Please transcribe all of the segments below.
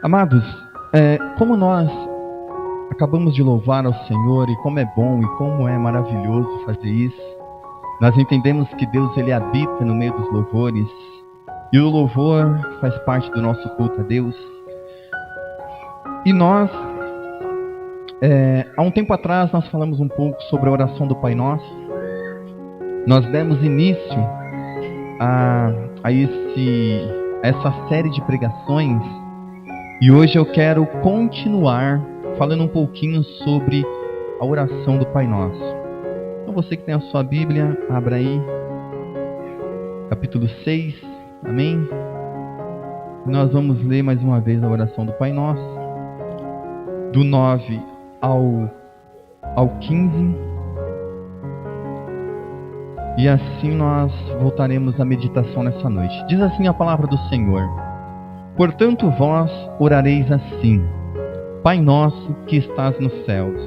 Amados, como nós acabamos de louvar ao Senhor, e como é bom e como é maravilhoso fazer isso, nós entendemos que Deus ele habita no meio dos louvores, e o louvor faz parte do nosso culto a Deus. E nós, há um tempo atrás, nós falamos um pouco sobre a oração do Pai Nosso. Nós demos início a essa série de pregações, e hoje eu quero continuar falando um pouquinho sobre a oração do Pai Nosso. Então você que tem a sua Bíblia, abra aí, capítulo 6, amém? E nós vamos ler mais uma vez a oração do Pai Nosso, do 9 ao 15, e assim nós voltaremos à meditação nessa noite. Diz assim a palavra do Senhor: portanto vós orareis assim: Pai nosso que estás nos céus,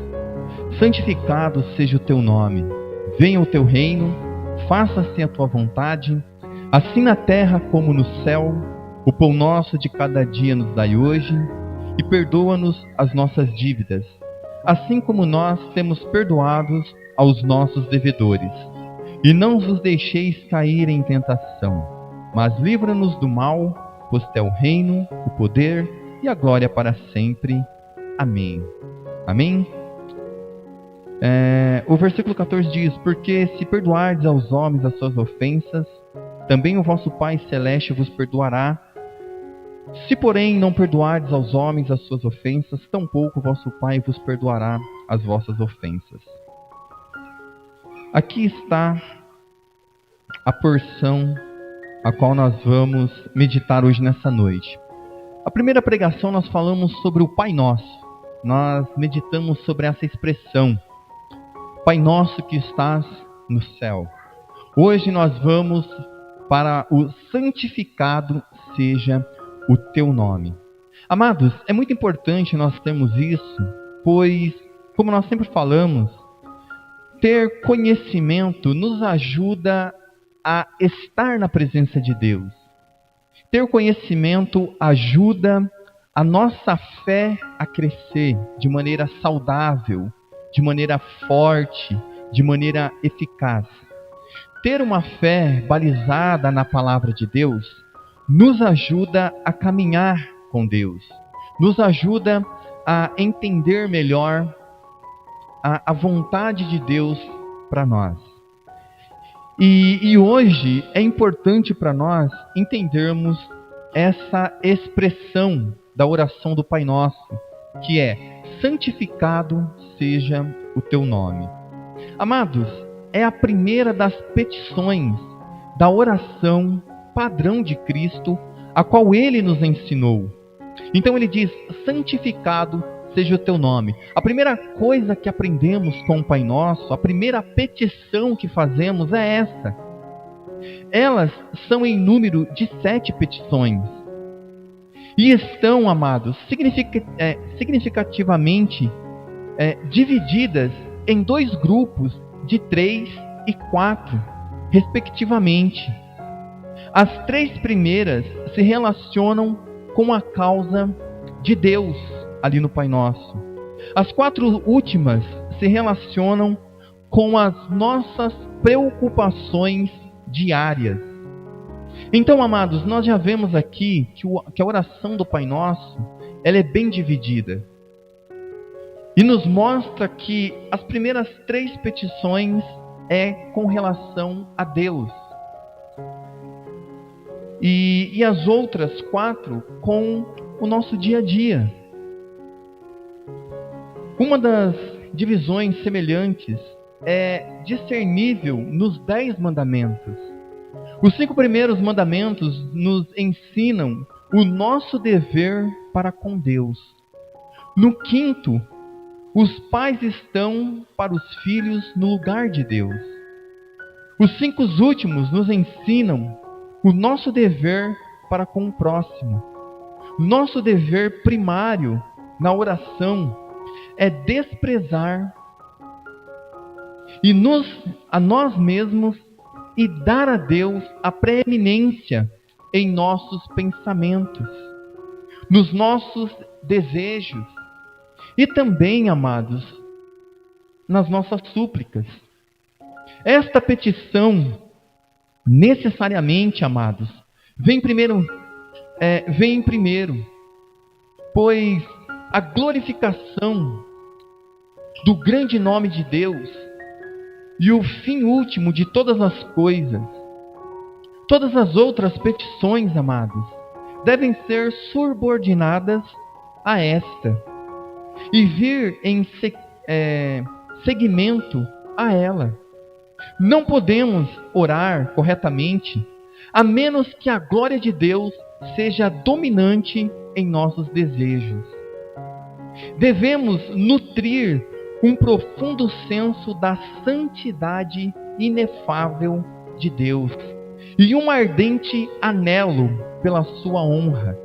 santificado seja o teu nome, venha o teu reino, faça-se a tua vontade, assim na terra como no céu. O pão nosso de cada dia nos dai hoje, e perdoa-nos as nossas dívidas, assim como nós temos perdoados aos nossos devedores. E não vos deixeis cair em tentação, mas livra-nos do mal, pois teu reino, o poder e a glória para sempre. Amém. Amém? O versículo 14 diz: porque se perdoardes aos homens as suas ofensas, também o vosso Pai Celeste vos perdoará. Se porém não perdoardes aos homens as suas ofensas, tampouco o vosso Pai vos perdoará as vossas ofensas. Aqui está a porção a qual nós vamos meditar hoje nessa noite. A primeira pregação nós falamos sobre o Pai Nosso. Nós meditamos sobre essa expressão: Pai Nosso que estás no céu. Hoje nós vamos para o santificado seja o teu nome. Amados, é muito importante nós termos isso, pois, como nós sempre falamos, ter conhecimento nos ajuda a estar na presença de Deus. Ter conhecimento ajuda a nossa fé a crescer de maneira saudável, de maneira forte, de maneira eficaz. Ter uma fé balizada na palavra de Deus nos ajuda a caminhar com Deus, nos ajuda a entender melhor a vontade de Deus para nós. E hoje é importante para nós entendermos essa expressão da oração do Pai Nosso, que é: santificado seja o teu nome. Amados, é a primeira das petições da oração padrão de Cristo, a qual Ele nos ensinou. Então Ele diz: santificado seja o teu nome. A primeira coisa que aprendemos com o Pai Nosso, a primeira petição que fazemos é essa. Elas são em número de 7 petições. E estão, amados, significativamente divididas em 2 grupos de 3 e 4, respectivamente. As 3 primeiras se relacionam com a causa de Deus, ali no Pai Nosso. As 4 últimas se relacionam com as nossas preocupações diárias. Então, amados, nós já vemos aqui que a oração do Pai Nosso, ela é bem dividida. E nos mostra que as primeiras 3 petições é com relação a Deus. E as outras 4 com o nosso dia a dia. Uma das divisões semelhantes é discernível nos 10 mandamentos. Os 5 primeiros mandamentos nos ensinam o nosso dever para com Deus. No 5º, os pais estão para os filhos no lugar de Deus. Os 5 últimos nos ensinam o nosso dever para com o próximo. Nosso dever primário na oração é desprezar a nós mesmos e dar a Deus a preeminência em nossos pensamentos. nos nossos desejos e também, amados, nas nossas súplicas. Esta petição, necessariamente, amados, vem primeiro, pois a glorificação do grande nome de Deus e o fim último de todas as coisas, todas as outras petições, amados, devem ser subordinadas a esta e vir em seguimento a ela. Não podemos orar corretamente a menos que a glória de Deus seja dominante em nossos desejos. Devemos nutrir um profundo senso da santidade inefável de Deus e um ardente anelo pela sua honra.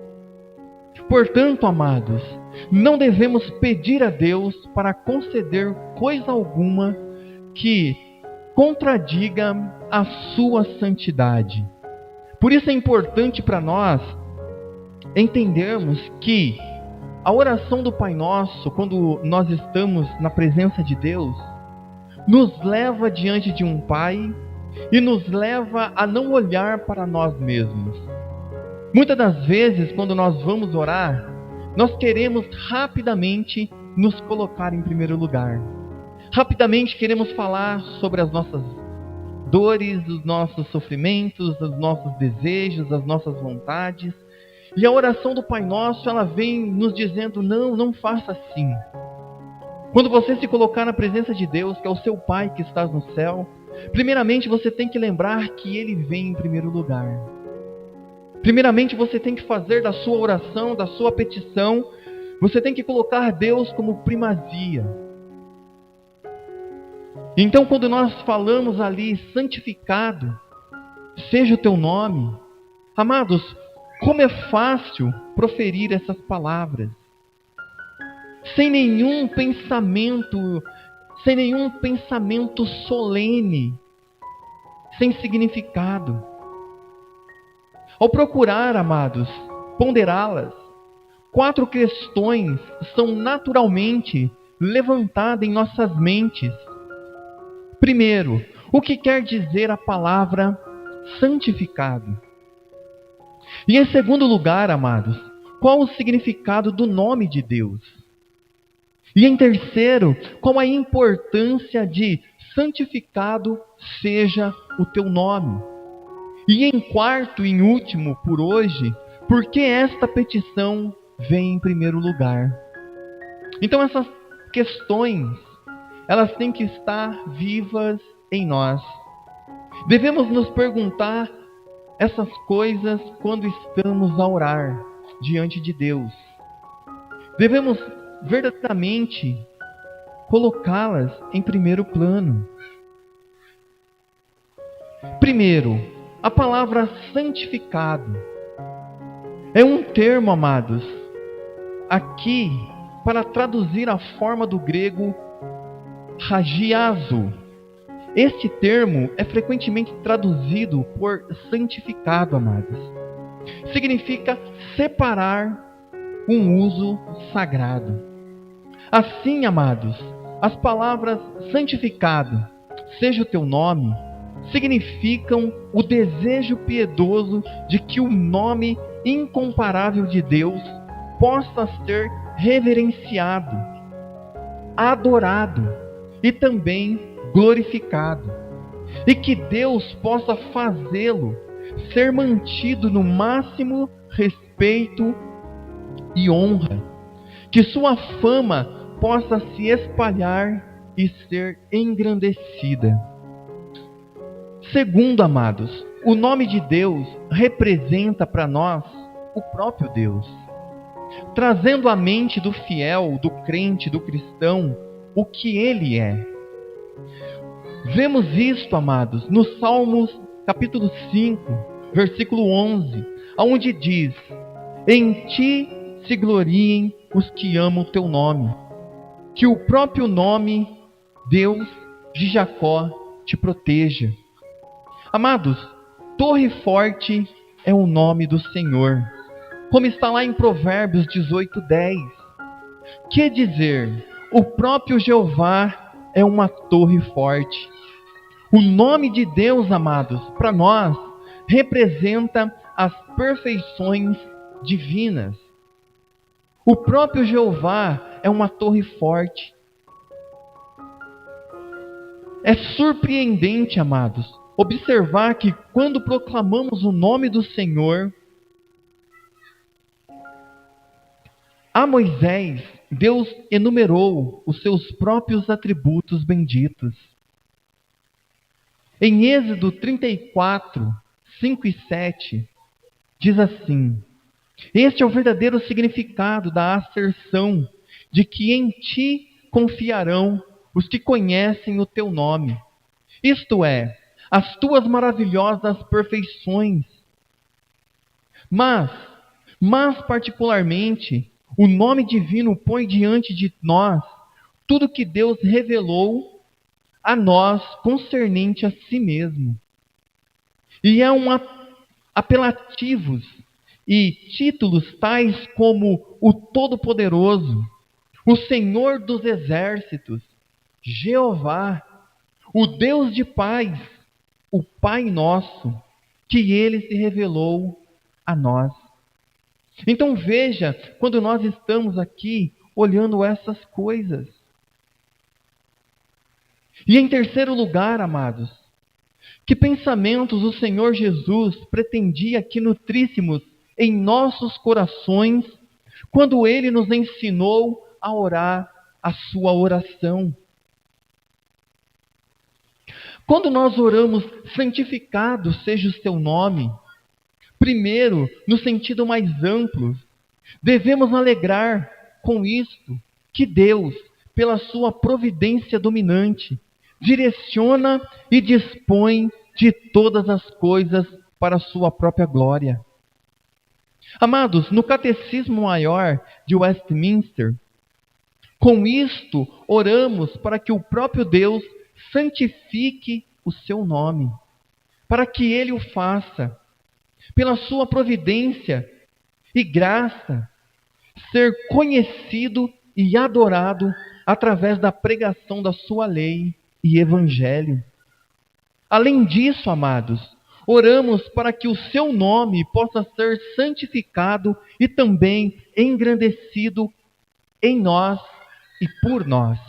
Portanto, amados, não devemos pedir a Deus para conceder coisa alguma que contradiga a sua santidade. Por isso é importante para nós entendermos que a oração do Pai Nosso, quando nós estamos na presença de Deus, nos leva diante de um Pai e nos leva a não olhar para nós mesmos. Muitas das vezes, quando nós vamos orar, nós queremos rapidamente nos colocar em primeiro lugar. Rapidamente queremos falar sobre as nossas dores, os nossos sofrimentos, os nossos desejos, as nossas vontades. E a oração do Pai Nosso, ela vem nos dizendo, não faça assim. Quando você se colocar na presença de Deus, que é o seu Pai que está no céu, primeiramente você tem que lembrar que Ele vem em primeiro lugar. Primeiramente você tem que fazer da sua oração, da sua petição, você tem que colocar Deus como primazia. Então quando nós falamos ali, santificado seja o teu nome, amados, como é fácil proferir essas palavras, sem nenhum pensamento solene, sem significado. Ao procurar, amados, ponderá-las, 4 questões são naturalmente levantadas em nossas mentes. Primeiro, o que quer dizer a palavra santificado? E em segundo lugar, amados, qual o significado do nome de Deus? E em terceiro, qual a importância de santificado seja o teu nome? E em quarto e em último, por hoje, por que esta petição vem em primeiro lugar? Então essas questões, elas têm que estar vivas em nós. Devemos nos perguntar essas coisas quando estamos a orar diante de Deus. Devemos verdadeiramente colocá-las em primeiro plano. Primeiro, a palavra santificado é um termo, amados, aqui para traduzir a forma do grego hagiazo. Este termo é frequentemente traduzido por santificado, amados. Significa separar um uso sagrado. Assim, amados, as palavras santificado, seja o teu nome, significam o desejo piedoso de que o nome incomparável de Deus possa ser reverenciado, adorado e também glorificado, e que Deus possa fazê-lo ser mantido no máximo respeito e honra, que sua fama possa se espalhar e ser engrandecida. Segundo, amados, o nome de Deus representa para nós o próprio Deus, trazendo à mente do fiel, do crente, do cristão, o que ele é. Vemos isto, amados, no Salmos capítulo 5, versículo 11, onde diz: em ti se gloriem os que amam o teu nome, que o próprio nome, Deus de Jacó, te proteja. Amados, Torre Forte é o nome do Senhor. como está lá em Provérbios 18:10. Que dizer? O próprio Jeová é uma torre forte. O nome de Deus, amados, para nós, representa as perfeições divinas. O próprio Jeová é uma torre forte. É surpreendente, amados, observar que quando proclamamos o nome do Senhor, a Moisés, Deus enumerou os seus próprios atributos benditos. Em Êxodo 34, 5 e 7, diz assim: este é o verdadeiro significado da asserção de que em ti confiarão os que conhecem o teu nome, isto é, as tuas maravilhosas perfeições. Mas particularmente, o nome divino põe diante de nós tudo que Deus revelou a nós concernente a si mesmo. E é apelativos e títulos tais como o Todo-Poderoso, o Senhor dos Exércitos, Jeová, o Deus de paz, o Pai Nosso, que Ele se revelou a nós. Então veja, quando nós estamos aqui olhando essas coisas. E em terceiro lugar, amados, que pensamentos o Senhor Jesus pretendia que nutríssemos em nossos corações quando Ele nos ensinou a orar a sua oração. Quando nós oramos, santificado seja o seu nome, primeiro, no sentido mais amplo, devemos alegrar com isto que Deus, pela sua providência dominante, direciona e dispõe de todas as coisas para a sua própria glória. Amados, no Catecismo Maior de Westminster, com isto oramos para que o próprio Deus santifique o seu nome, para que Ele o faça, pela sua providência e graça, ser conhecido e adorado através da pregação da sua lei e evangelho. Além disso, amados, oramos para que o seu nome possa ser santificado e também engrandecido em nós e por nós.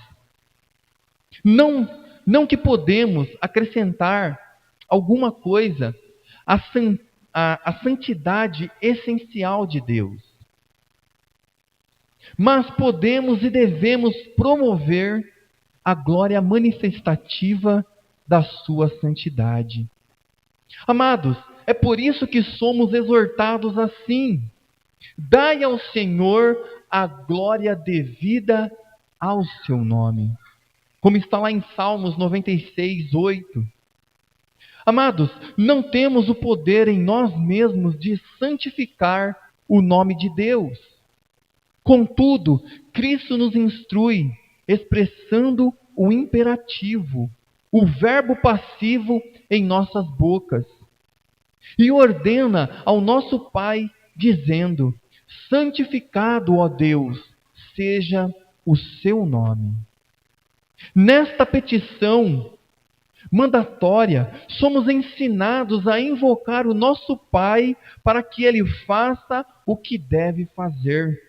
Não que podemos acrescentar alguma coisa à santidade essencial de Deus, mas podemos e devemos promover a glória manifestativa da sua santidade. Amados, é por isso que somos exortados assim: dai ao Senhor a glória devida ao seu nome. Como está lá em Salmos 96, 8. Amados, não temos o poder em nós mesmos de santificar o nome de Deus. Contudo, Cristo nos instrui, expressando o imperativo, o verbo passivo em nossas bocas, e ordena ao nosso Pai, dizendo: santificado, ó Deus, seja o seu nome. Nesta petição mandatória, somos ensinados a invocar o nosso Pai para que Ele faça o que deve fazer,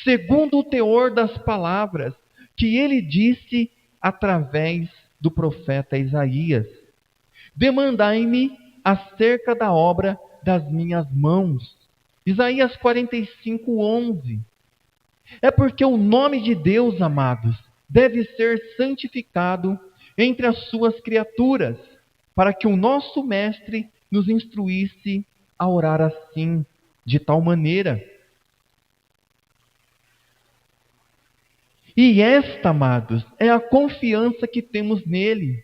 segundo o teor das palavras que Ele disse através do profeta Isaías: demandai-me acerca da obra das minhas mãos. Isaías 45, 11. É porque o nome de Deus, amados, deve ser santificado entre as suas criaturas, para que o nosso Mestre nos instruísse a orar assim, de tal maneira. E esta, amados, é a confiança que temos nele,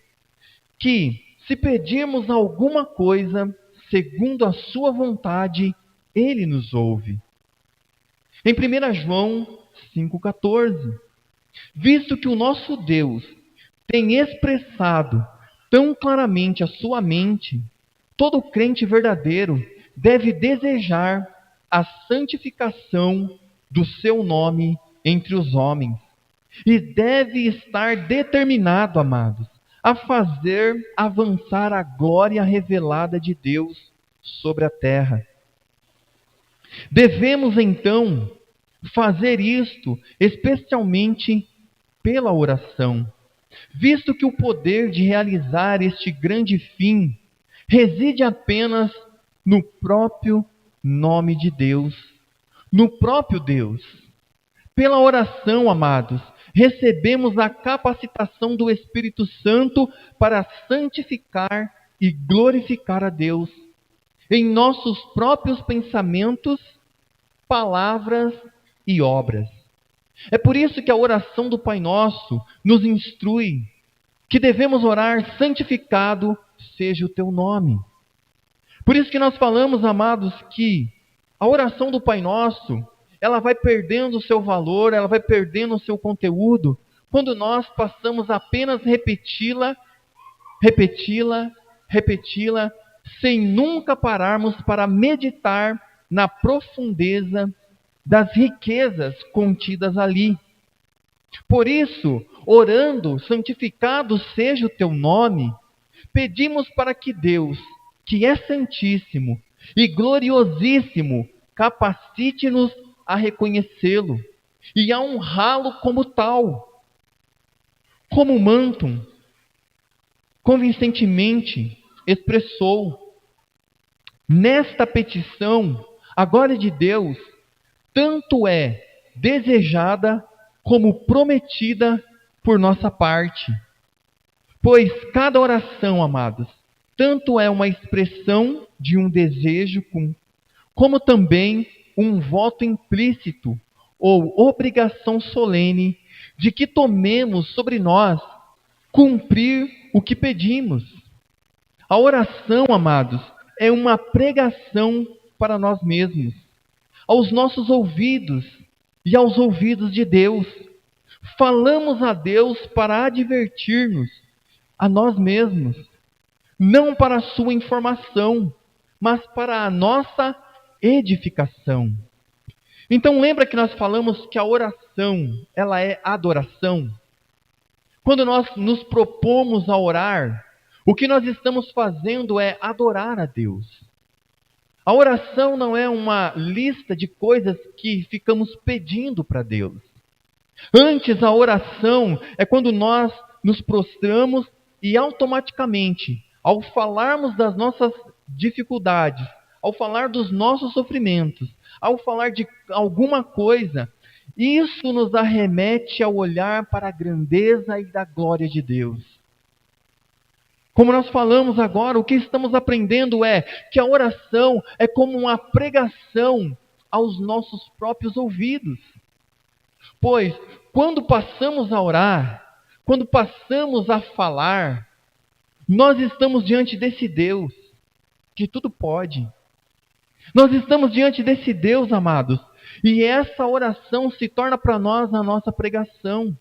que, se pedirmos alguma coisa segundo a sua vontade, Ele nos ouve. Em 1 João 5,14, visto que o nosso Deus tem expressado tão claramente a sua mente, todo crente verdadeiro deve desejar a santificação do seu nome entre os homens. E deve estar determinado, amados, a fazer avançar a glória revelada de Deus sobre a terra. Devemos então fazer isto especialmente pela oração, visto que o poder de realizar este grande fim reside apenas no próprio nome de Deus, no próprio Deus. Pela oração, amados, recebemos a capacitação do Espírito Santo para santificar e glorificar a Deus em nossos próprios pensamentos, palavras e obras. É por isso que a oração do Pai Nosso nos instrui que devemos orar: santificado seja o teu nome. Por isso que nós falamos, amados, que a oração do Pai Nosso, ela vai perdendo o seu valor, ela vai perdendo o seu conteúdo, quando nós passamos a apenas repeti-la, sem nunca pararmos para meditar na profundeza das riquezas contidas ali. Por isso, orando, santificado seja o teu nome, pedimos para que Deus, que é santíssimo e gloriosíssimo, capacite-nos a reconhecê-lo e a honrá-lo como tal. Como Manton convincentemente expressou, nesta petição, a glória de Deus tanto é desejada como prometida por nossa parte. Pois cada oração, amados, tanto é uma expressão de um desejo, como também um voto implícito ou obrigação solene de que tomemos sobre nós cumprir o que pedimos. A oração, amados, é uma pregação para nós mesmos, aos nossos ouvidos e aos ouvidos de Deus. Falamos a Deus para advertir-nos a nós mesmos, não para a sua informação, mas para a nossa edificação. Então lembra que nós falamos que a oração, ela é adoração? Quando nós nos propomos a orar, o que nós estamos fazendo é adorar a Deus. A oração não é uma lista de coisas que ficamos pedindo para Deus. Antes, a oração é quando nós nos prostramos e automaticamente, ao falarmos das nossas dificuldades, ao falar dos nossos sofrimentos, ao falar de alguma coisa, isso nos arremete ao olhar para a grandeza e da glória de Deus. Como nós falamos agora, o que estamos aprendendo é que a oração é como uma pregação aos nossos próprios ouvidos. Pois, quando passamos a orar, quando passamos a falar, nós estamos diante desse Deus que tudo pode. Nós estamos diante desse Deus, amados, e essa oração se torna para nós a nossa pregação.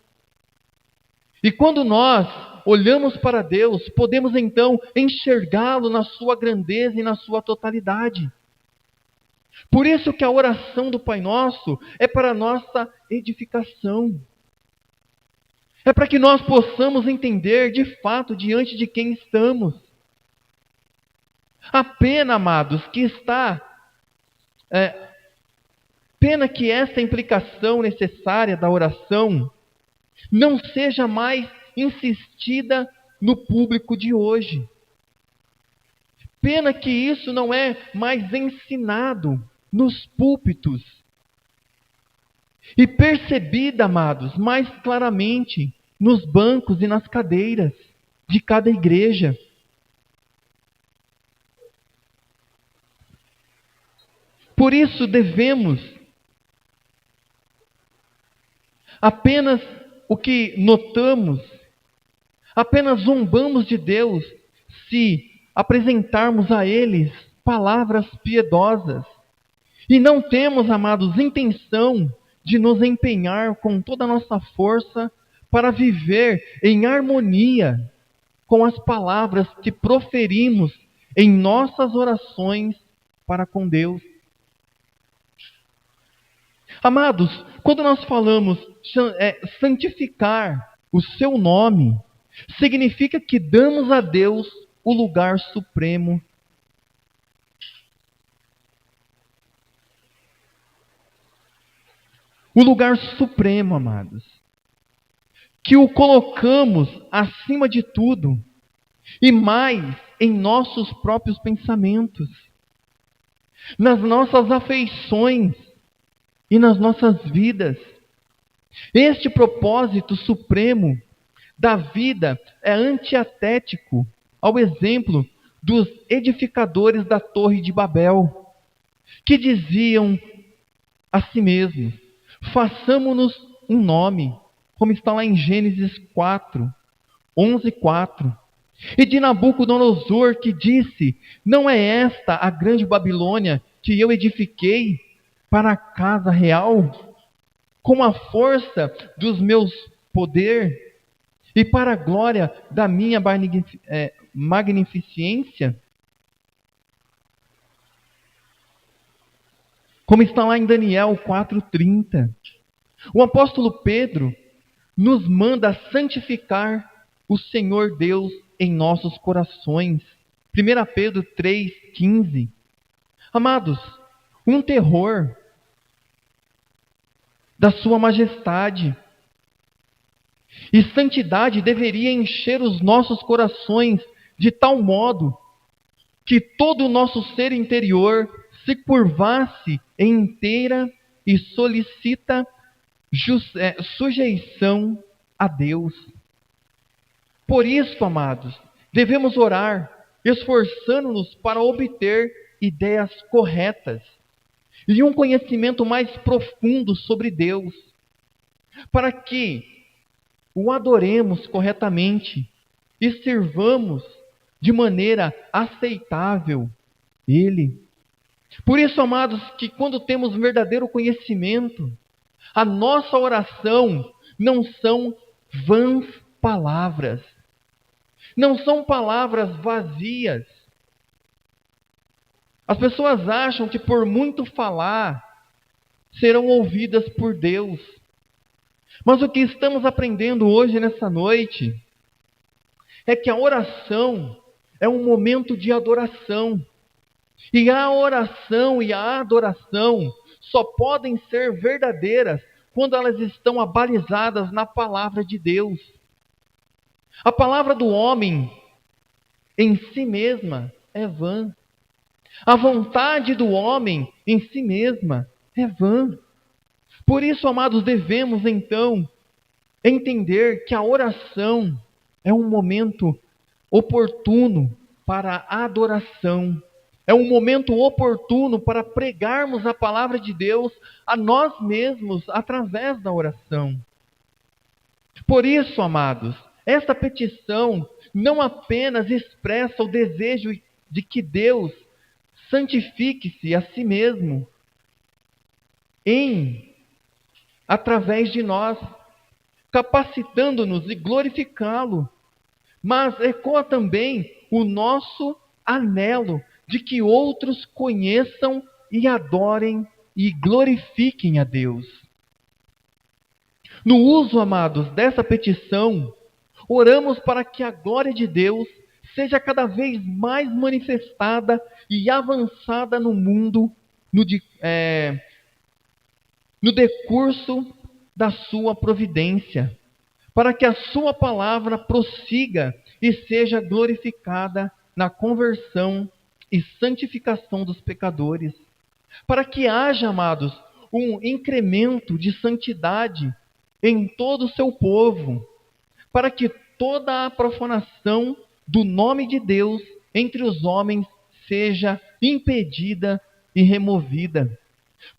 E quando nós olhamos para Deus, podemos então enxergá-lo na sua grandeza e na sua totalidade. Por isso que a oração do Pai Nosso é para a nossa edificação. É para que nós possamos entender de fato diante de quem estamos. A pena, amados, que está... pena que essa implicação necessária da oração não seja mais insistida no público de hoje. Pena que isso não é mais ensinado nos púlpitos e percebida, amados, mais claramente nos bancos e nas cadeiras de cada igreja. Por isso devemos apenas o que notamos, apenas zombamos de Deus se apresentarmos a eles palavras piedosas. E não temos, amados, intenção de nos empenhar com toda a nossa força para viver em harmonia com as palavras que proferimos em nossas orações para com Deus. Amados, quando nós falamos santificar o seu nome, significa que damos a Deus o lugar supremo. O lugar supremo, amados. Que o colocamos acima de tudo e mais em nossos próprios pensamentos, nas nossas afeições e nas nossas vidas. Este propósito supremo da vida é antitético ao exemplo dos edificadores da Torre de Babel, que diziam a si mesmos: façamo-nos um nome, como está lá em Gênesis 4, 11, 4. E de Nabucodonosor, que disse: não é esta a grande Babilônia que eu edifiquei para a casa real, com a força dos meus poder e para a glória da minha magnificência? Como está lá em Daniel 4:30. O apóstolo Pedro nos manda santificar o Senhor Deus em nossos corações. 1 Pedro 3:15. Amados, um terror da sua majestade e santidade deveria encher os nossos corações de tal modo que todo o nosso ser interior se curvasse em inteira e solicita sujeição a Deus. Por isso, amados, devemos orar, esforçando-nos para obter ideias corretas e um conhecimento mais profundo sobre Deus, para que o adoremos corretamente e sirvamos de maneira aceitável Ele. Por isso, amados, que quando temos verdadeiro conhecimento, a nossa oração não são vãs palavras, não são palavras vazias. As pessoas acham que por muito falar serão ouvidas por Deus. Mas o que estamos aprendendo hoje nessa noite é que a oração é um momento de adoração. E a oração e a adoração só podem ser verdadeiras quando elas estão abalizadas na palavra de Deus. A palavra do homem em si mesma é vã. A vontade do homem em si mesma é vã. Por isso, amados, devemos então entender que a oração é um momento oportuno para a adoração. É um momento oportuno para pregarmos a palavra de Deus a nós mesmos através da oração. Por isso, amados, esta petição não apenas expressa o desejo de que Deus santifique-se a si mesmo através de nós, capacitando-nos e glorificá-lo, mas ecoa também o nosso anelo de que outros conheçam e adorem e glorifiquem a Deus. No uso, amados, dessa petição, oramos para que a glória de Deus seja cada vez mais manifestada e avançada no mundo, no decurso da sua providência, para que a sua palavra prossiga e seja glorificada na conversão e santificação dos pecadores, para que haja, amados, um incremento de santidade em todo o seu povo, para que toda a profanação do nome de Deus entre os homens seja impedida e removida.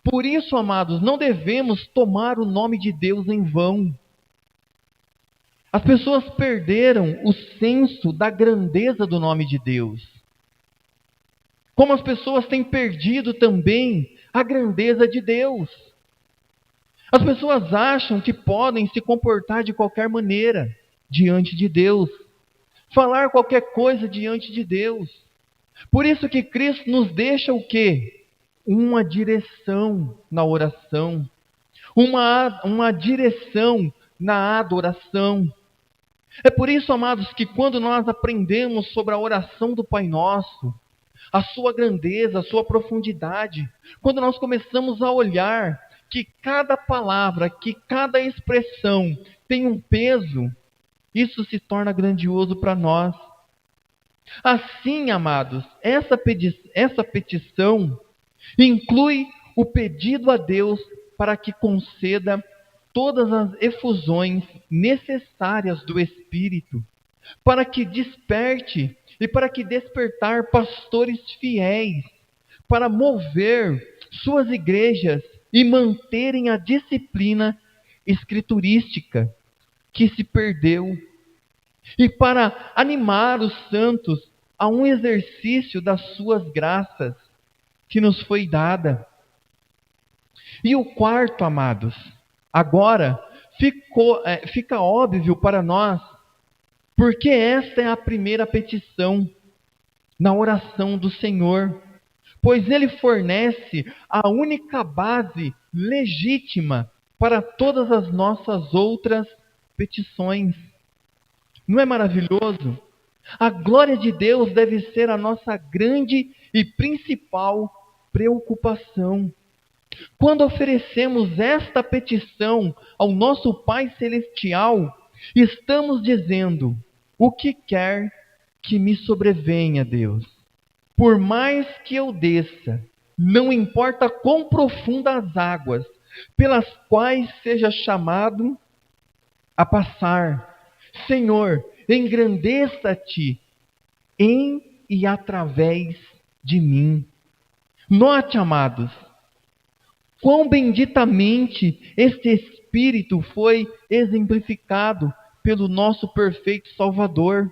Por isso, amados, não devemos tomar o nome de Deus em vão. As pessoas perderam o senso da grandeza do nome de Deus. Como as pessoas têm perdido também a grandeza de Deus. As pessoas acham que podem se comportar de qualquer maneira diante de Deus, falar qualquer coisa diante de Deus. Por isso que Cristo nos deixa o quê? Uma direção na oração. uma direção na adoração. É por isso, amados, que quando nós aprendemos sobre a oração do Pai Nosso, a sua grandeza, a sua profundidade, quando nós começamos a olhar que cada palavra, que cada expressão tem um peso, isso se torna grandioso para nós. Assim, amados, essa petição inclui o pedido a Deus para que conceda todas as efusões necessárias do Espírito, para que desperte e para que despertar pastores fiéis, para mover suas igrejas e manterem a disciplina escriturística que se perdeu, e para animar os santos a um exercício das suas graças que nos foi dada. E o quarto, amados, agora fica óbvio para nós, porque esta é a primeira petição na oração do Senhor, pois Ele fornece a única base legítima para todas as nossas outras petições. Não é maravilhoso? A glória de Deus deve ser a nossa grande e principal preocupação. Quando oferecemos esta petição ao nosso Pai Celestial, estamos dizendo: o que quer que me sobrevenha, Deus, por mais que eu desça, não importa quão profundas as águas pelas quais seja chamado a passar, Senhor, engrandeça-te em e através de mim. Note, amados, quão benditamente este Espírito foi exemplificado pelo nosso perfeito Salvador.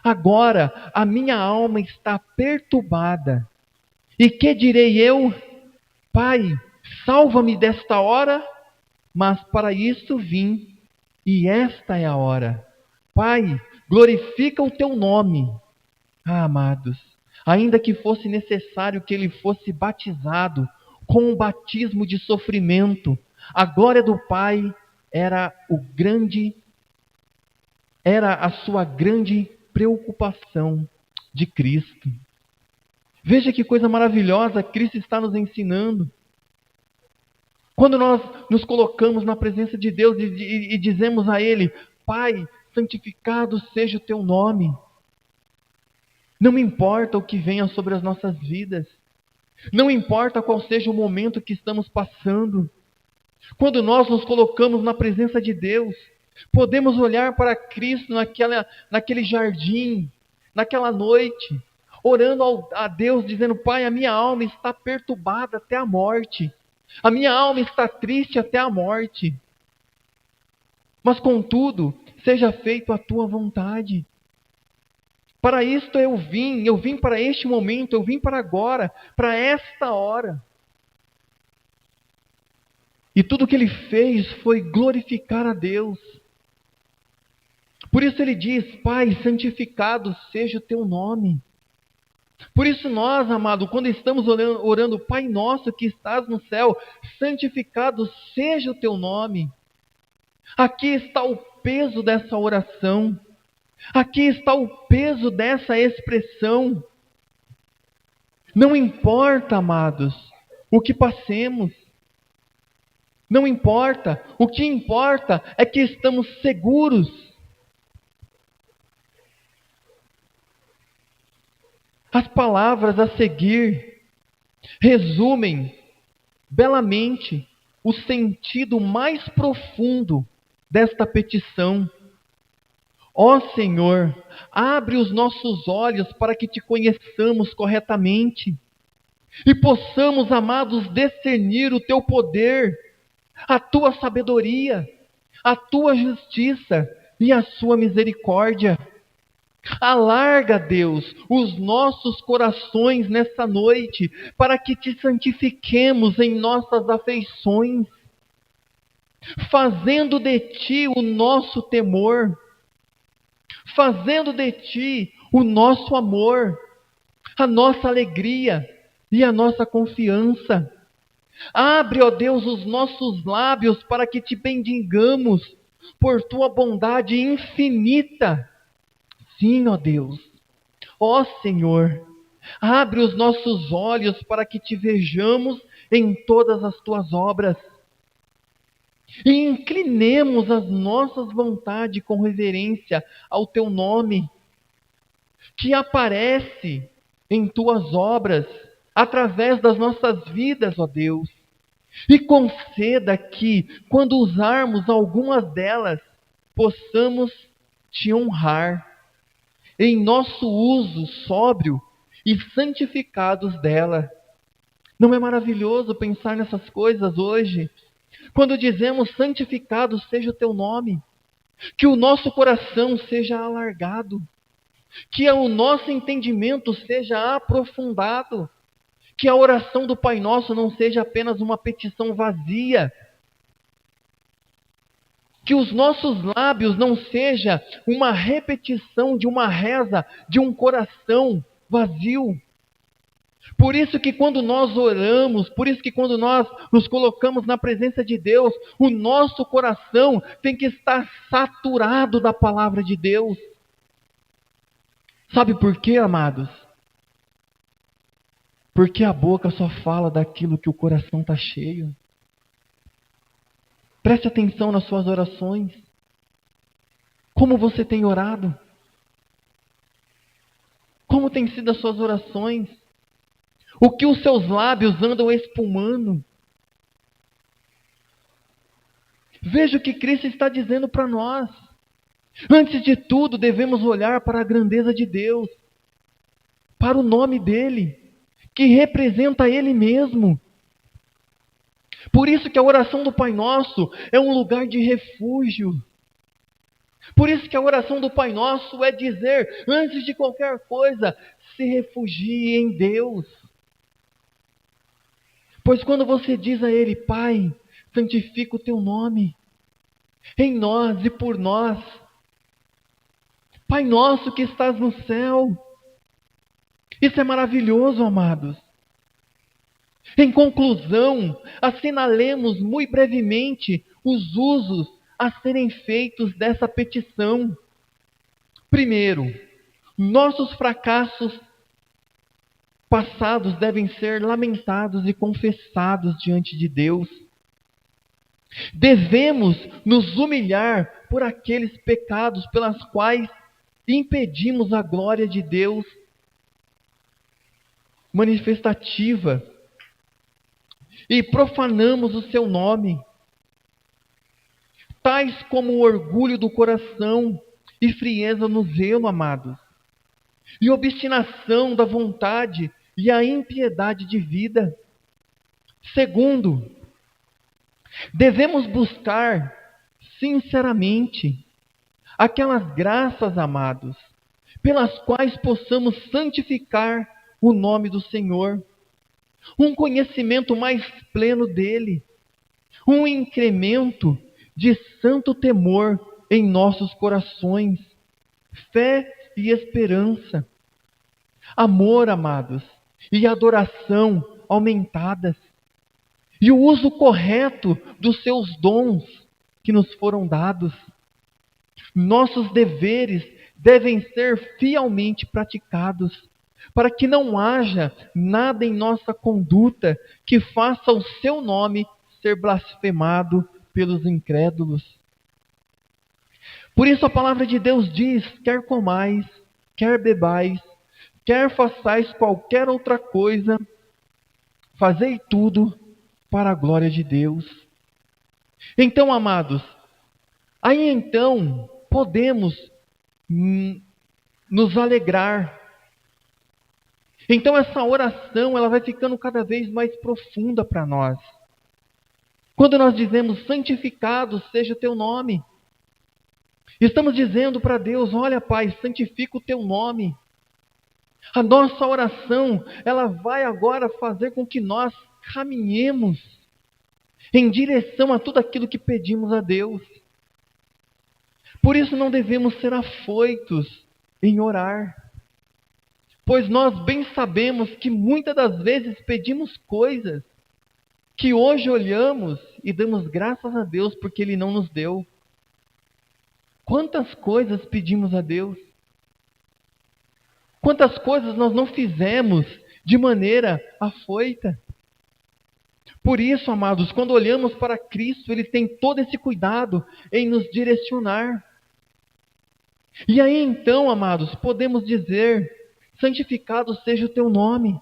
Agora a minha alma está perturbada. E que direi eu? Pai, salva-me desta hora, mas para isto vim, e esta é a hora. Pai, glorifica o teu nome. Ah, amados, ainda que fosse necessário que ele fosse batizado com um batismo de sofrimento, a glória do Pai era a sua grande preocupação de Cristo. Veja que coisa maravilhosa Cristo está nos ensinando. Quando nós nos colocamos na presença de Deus e dizemos a Ele: Pai, santificado seja o teu nome. Não importa o que venha sobre as nossas vidas. Não importa qual seja o momento que estamos passando. Quando nós nos colocamos na presença de Deus, podemos olhar para Cristo naquele jardim, naquela noite, orando a Deus, dizendo: Pai, a minha alma está perturbada até a morte. A minha alma está triste até a morte. Mas contudo, seja feito a tua vontade. Para isto eu vim para este momento, eu vim para agora, para esta hora. E tudo que ele fez foi glorificar a Deus. Por isso ele diz: Pai, santificado seja o teu nome. Por isso nós, amado, quando estamos orando, Pai nosso que estás no céu, santificado seja o teu nome. Aqui está o peso dessa oração. Aqui está o peso dessa expressão. Não importa, amados, o que passemos. Não importa. O que importa é que estamos seguros. As palavras a seguir resumem belamente o sentido mais profundo desta petição. Ó Senhor, abre os nossos olhos para que te conheçamos corretamente e possamos, amados, discernir o teu poder, a tua sabedoria, a tua justiça e a sua misericórdia. Alarga, Deus, os nossos corações nessa noite, para que te santifiquemos em nossas afeições, fazendo de ti o nosso temor, fazendo de ti o nosso amor, a nossa alegria e a nossa confiança. Abre, ó Deus, os nossos lábios para que te bendigamos por tua bondade infinita. Sim, ó Deus. Ó Senhor, abre os nossos olhos para que te vejamos em todas as tuas obras. E inclinemos as nossas vontades com reverência ao teu nome, que aparece em tuas obras, através das nossas vidas, ó Deus. E conceda que, quando usarmos algumas delas, possamos te honrar em nosso uso sóbrio e santificados dela. Não é maravilhoso pensar nessas coisas hoje? Quando dizemos santificado seja o teu nome, que o nosso coração seja alargado, que o nosso entendimento seja aprofundado, que a oração do Pai Nosso não seja apenas uma petição vazia, que os nossos lábios não seja uma repetição de uma reza de um coração vazio. Por isso que quando nós oramos, por isso que quando nós nos colocamos na presença de Deus, o nosso coração tem que estar saturado da palavra de Deus. Sabe por quê, amados? Porque a boca só fala daquilo que o coração está cheio. Preste atenção nas suas orações. Como você tem orado? Como têm sido as suas orações? O que os seus lábios andam espumando? Veja o que Cristo está dizendo para nós. Antes de tudo, devemos olhar para a grandeza de Deus, para o nome dEle, que representa Ele mesmo. Por isso que a oração do Pai Nosso é um lugar de refúgio. Por isso que a oração do Pai Nosso é dizer, antes de qualquer coisa, se refugie em Deus. Pois quando você diz a Ele, Pai, santifica o teu nome, em nós e por nós. Pai nosso que estás no céu. Isso é maravilhoso, amados. Em conclusão, assinalemos muito brevemente os usos a serem feitos dessa petição. Primeiro, nossos fracassos passados devem ser lamentados e confessados diante de Deus. Devemos nos humilhar por aqueles pecados pelas quais impedimos a glória de Deus manifestativa e profanamos o seu nome, tais como o orgulho do coração e frieza no zelo, amados, e obstinação da vontade e a impiedade de vida. Segundo, devemos buscar sinceramente aquelas graças, amados, pelas quais possamos santificar o nome do Senhor, um conhecimento mais pleno dele, um incremento de santo temor em nossos corações, fé e esperança, amor, amados, e adoração aumentadas, e o uso correto dos seus dons que nos foram dados. Nossos deveres devem ser fielmente praticados, para que não haja nada em nossa conduta que faça o seu nome ser blasfemado pelos incrédulos. Por isso a palavra de Deus diz, quer comais, quer bebais, quer façais qualquer outra coisa, fazei tudo para a glória de Deus. Então, amados, aí então podemos nos alegrar. Então essa oração ela vai ficando cada vez mais profunda para nós. Quando nós dizemos santificado seja o teu nome, estamos dizendo para Deus, olha Pai, santifica o teu nome. A nossa oração, ela vai agora fazer com que nós caminhemos em direção a tudo aquilo que pedimos a Deus. Por isso não devemos ser afoitos em orar, pois nós bem sabemos que muitas das vezes pedimos coisas que hoje olhamos e damos graças a Deus porque Ele não nos deu. Quantas coisas pedimos a Deus? Quantas coisas nós não fizemos de maneira afoita? Por isso, amados, quando olhamos para Cristo, Ele tem todo esse cuidado em nos direcionar. E aí então, amados, podemos dizer: santificado seja o teu nome.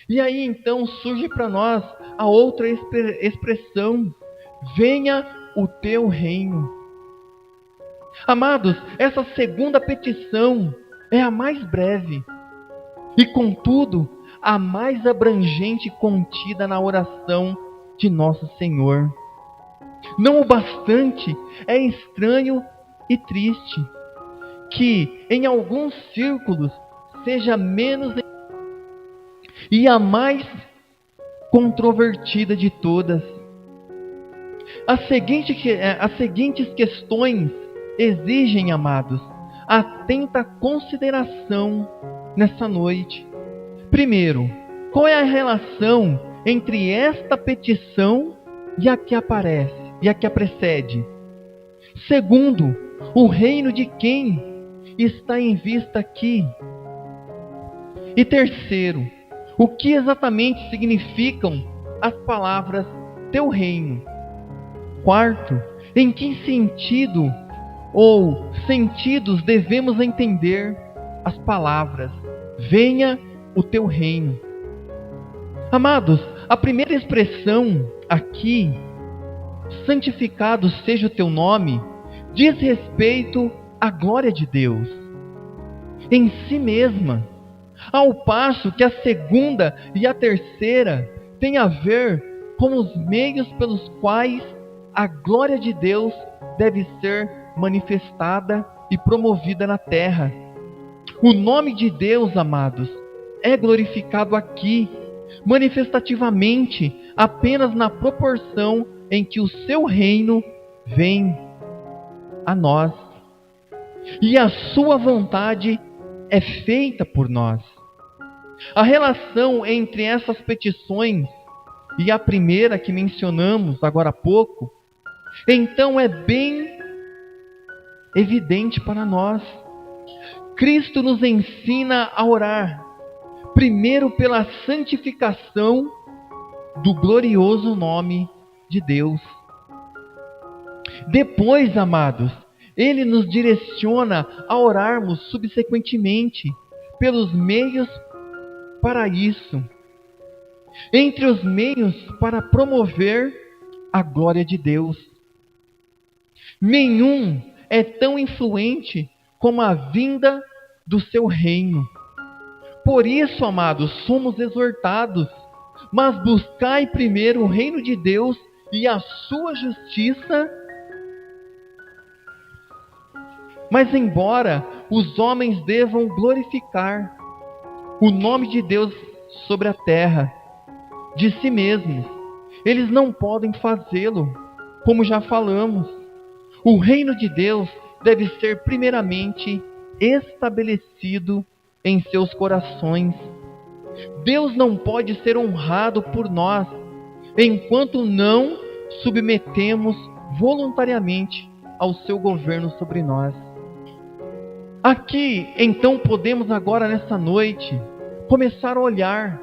E aí então surge para nós a outra expressão: venha o teu reino. Amados, essa segunda petição é a mais breve e, contudo, a mais abrangente contida na oração de Nosso Senhor. Não o bastante, é estranho e triste que em alguns círculos seja menos e a mais controvertida de todas. As seguintes questões exigem, amados, atenta consideração nessa noite. Primeiro, qual é a relação entre esta petição e a que aparece, e a que a precede? Segundo, o reino de quem está em vista aqui? E terceiro, o que exatamente significam as palavras teu reino? Quarto, em que sentido ou sentidos devemos entender as palavras venha o teu reino? Amados, a primeira expressão aqui, santificado seja o teu nome, diz respeito à glória de Deus em si mesma, ao passo que a segunda e a terceira têm a ver com os meios pelos quais a glória de Deus deve ser manifestada e promovida na terra. O nome de Deus, amados, é glorificado aqui, manifestativamente, apenas na proporção em que o seu reino vem a nós. E a sua vontade é feita por nós. A relação entre essas petições e a primeira que mencionamos agora há pouco, então é bem evidente para nós. Cristo nos ensina a orar, primeiro pela santificação do glorioso nome de Deus. Depois, amados, Ele nos direciona a orarmos subsequentemente pelos meios para isso. Entre os meios para promover a glória de Deus. Nenhum é tão influente como a vinda do seu reino. Por isso, amados, somos exortados, mas buscai primeiro o reino de Deus e a sua justiça. Mas embora os homens devam glorificar o nome de Deus sobre a terra, de si mesmos, eles não podem fazê-lo, como já falamos. O reino de Deus deve ser primeiramente estabelecido em seus corações. Deus não pode ser honrado por nós enquanto não submetemos voluntariamente ao seu governo sobre nós. Aqui, então, podemos agora nessa noite começar a olhar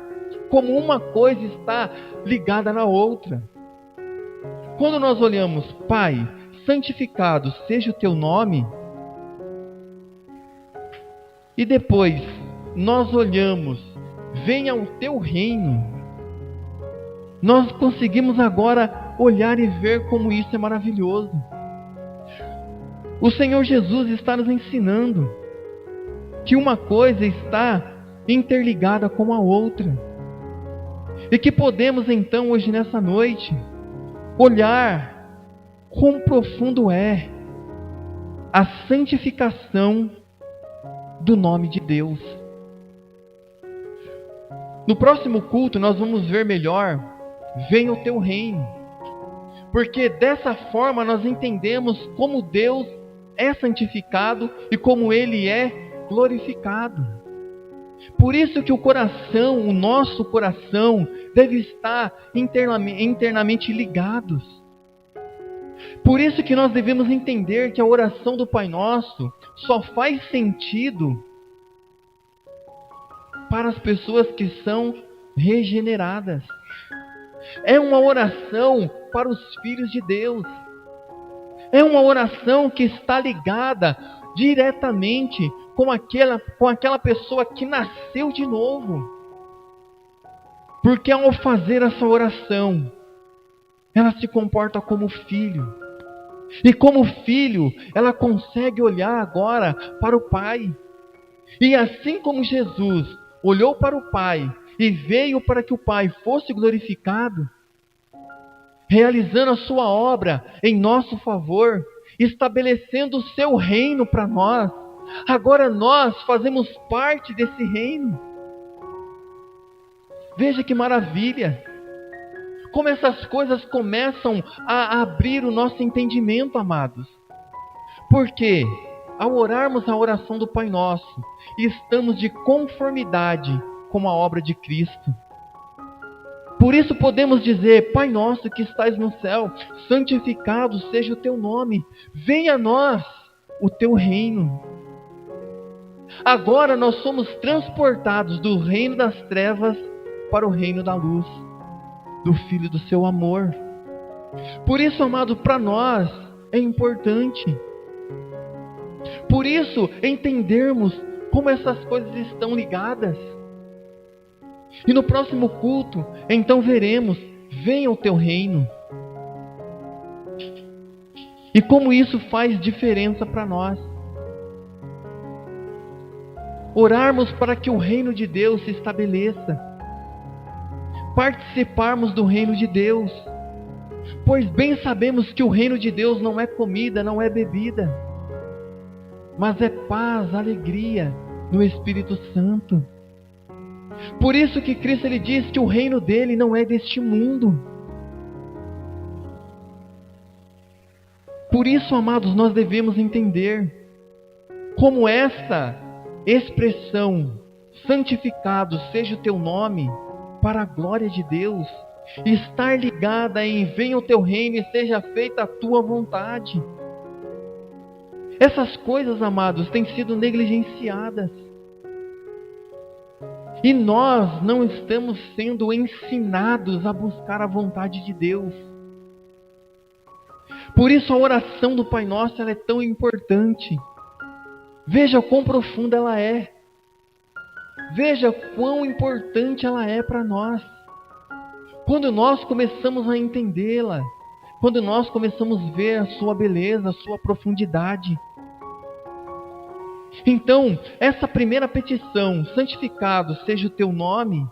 como uma coisa está ligada na outra. Quando nós olhamos, Pai, santificado seja o teu nome, e depois nós olhamos, venha o teu reino, nós conseguimos agora olhar e ver como isso é maravilhoso. O Senhor Jesus está nos ensinando que uma coisa está interligada com a outra, e que podemos então hoje nessa noite olhar quão profundo é a santificação do nome de Deus. No próximo culto nós vamos ver melhor, venha o teu reino, porque dessa forma nós entendemos como Deus é santificado e como Ele é glorificado. Por isso que o nosso coração, deve estar internamente ligados. Por isso que nós devemos entender que a oração do Pai Nosso só faz sentido para as pessoas que são regeneradas. É uma oração para os filhos de Deus. É uma oração que está ligada diretamente com aquela pessoa que nasceu de novo. Porque ao fazer essa oração, ela se comporta como filho. E como filho, ela consegue olhar agora para o Pai. E assim como Jesus olhou para o Pai e veio para que o Pai fosse glorificado, realizando a sua obra em nosso favor, estabelecendo o seu reino para nós, agora nós fazemos parte desse reino. Veja que maravilha! Como essas coisas começam a abrir o nosso entendimento, amados. Porque ao orarmos a oração do Pai Nosso, estamos de conformidade com a obra de Cristo. Por isso podemos dizer: Pai Nosso que estais no céu, santificado seja o teu nome, venha a nós o teu reino. Agora nós somos transportados do reino das trevas para o reino da luz, do Filho do seu amor. Por isso, amado, para nós é importante. Por isso, entendermos como essas coisas estão ligadas. E no próximo culto, então veremos: venha o teu reino. E como isso faz diferença para nós. Orarmos para que o reino de Deus se estabeleça. Participarmos do reino de Deus. Pois bem sabemos que o reino de Deus não é comida, não é bebida, mas é paz, alegria no Espírito Santo. Por isso que Cristo ele diz que o reino dele não é deste mundo. Por isso, amados, nós devemos entender como essa expressão, santificado seja o teu nome, para a glória de Deus, estar ligada em venha o teu reino e seja feita a tua vontade. Essas coisas, amados, têm sido negligenciadas. E nós não estamos sendo ensinados a buscar a vontade de Deus. Por isso a oração do Pai Nosso ela é tão importante. Veja quão profunda ela é. Veja quão importante ela é para nós. Quando nós começamos a entendê-la, quando nós começamos a ver a sua beleza, a sua profundidade. Então, essa primeira petição, santificado seja o teu nome,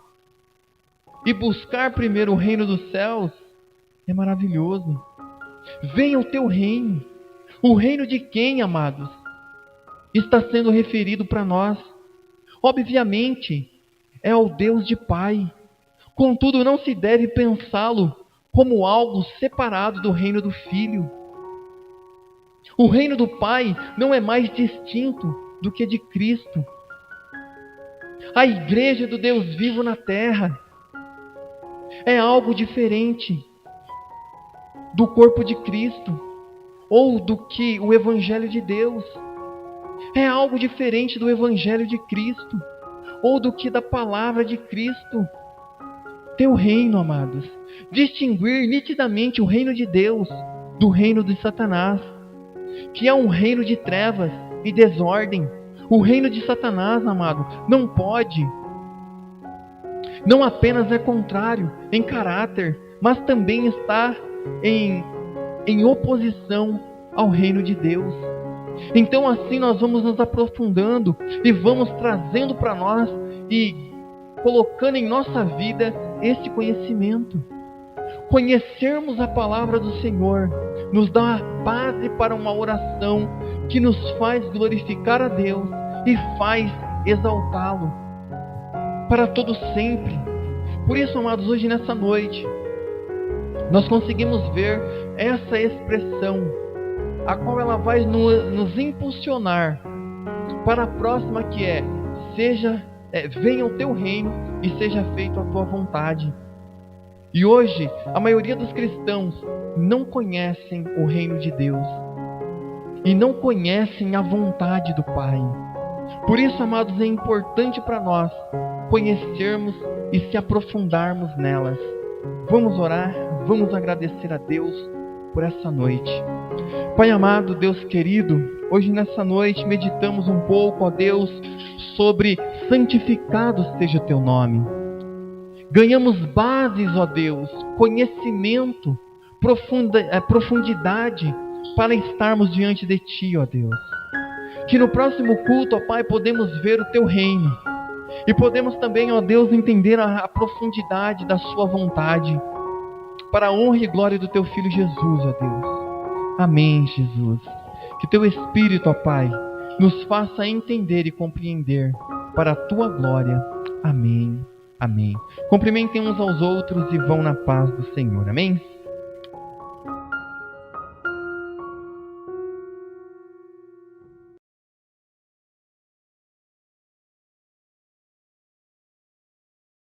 e buscar primeiro o reino dos céus, é maravilhoso. Venha o teu reino. O reino de quem, amados? Está sendo referido para nós. Obviamente, é ao Deus de Pai. Contudo, não se deve pensá-lo como algo separado do reino do Filho. O reino do Pai não é mais distinto do que de Cristo. A igreja do Deus vivo na terra é algo diferente do corpo de Cristo ou do que o Evangelho de Deus. É algo diferente do Evangelho de Cristo ou do que da palavra de Cristo. Teu reino, amados, distinguir nitidamente o reino de Deus do reino de Satanás, que é um reino de trevas e desordem. O reino de Satanás, amado, não pode, não apenas é contrário em caráter, mas também está em oposição ao reino de Deus. Então assim nós vamos nos aprofundando e vamos trazendo para nós e colocando em nossa vida este conhecimento. Conhecermos a palavra do Senhor nos dá base para uma oração que nos faz glorificar a Deus e faz exaltá-lo para todo sempre. Por isso, amados, hoje nessa noite nós conseguimos ver essa expressão, a qual ela vai nos impulsionar para a próxima, que é: seja venha o teu reino e seja feita a tua vontade. E hoje, a maioria dos cristãos não conhecem o reino de Deus e não conhecem a vontade do Pai. Por isso, amados, é importante para nós conhecermos e se aprofundarmos nelas. Vamos orar, vamos agradecer a Deus por essa noite. Pai amado, Deus querido, hoje nessa noite meditamos um pouco, ó Deus, sobre santificado seja o teu nome. Ganhamos bases, ó Deus, conhecimento, profundidade para estarmos diante de Ti, ó Deus. Que no próximo culto, ó Pai, podemos ver o Teu reino. E podemos também, ó Deus, entender a profundidade da Sua vontade. Para a honra e glória do Teu Filho Jesus, ó Deus. Amém, Jesus. Que Teu Espírito, ó Pai, nos faça entender e compreender para a Tua glória. Amém. Amém. Cumprimentem uns aos outros e vão na paz do Senhor. Amém?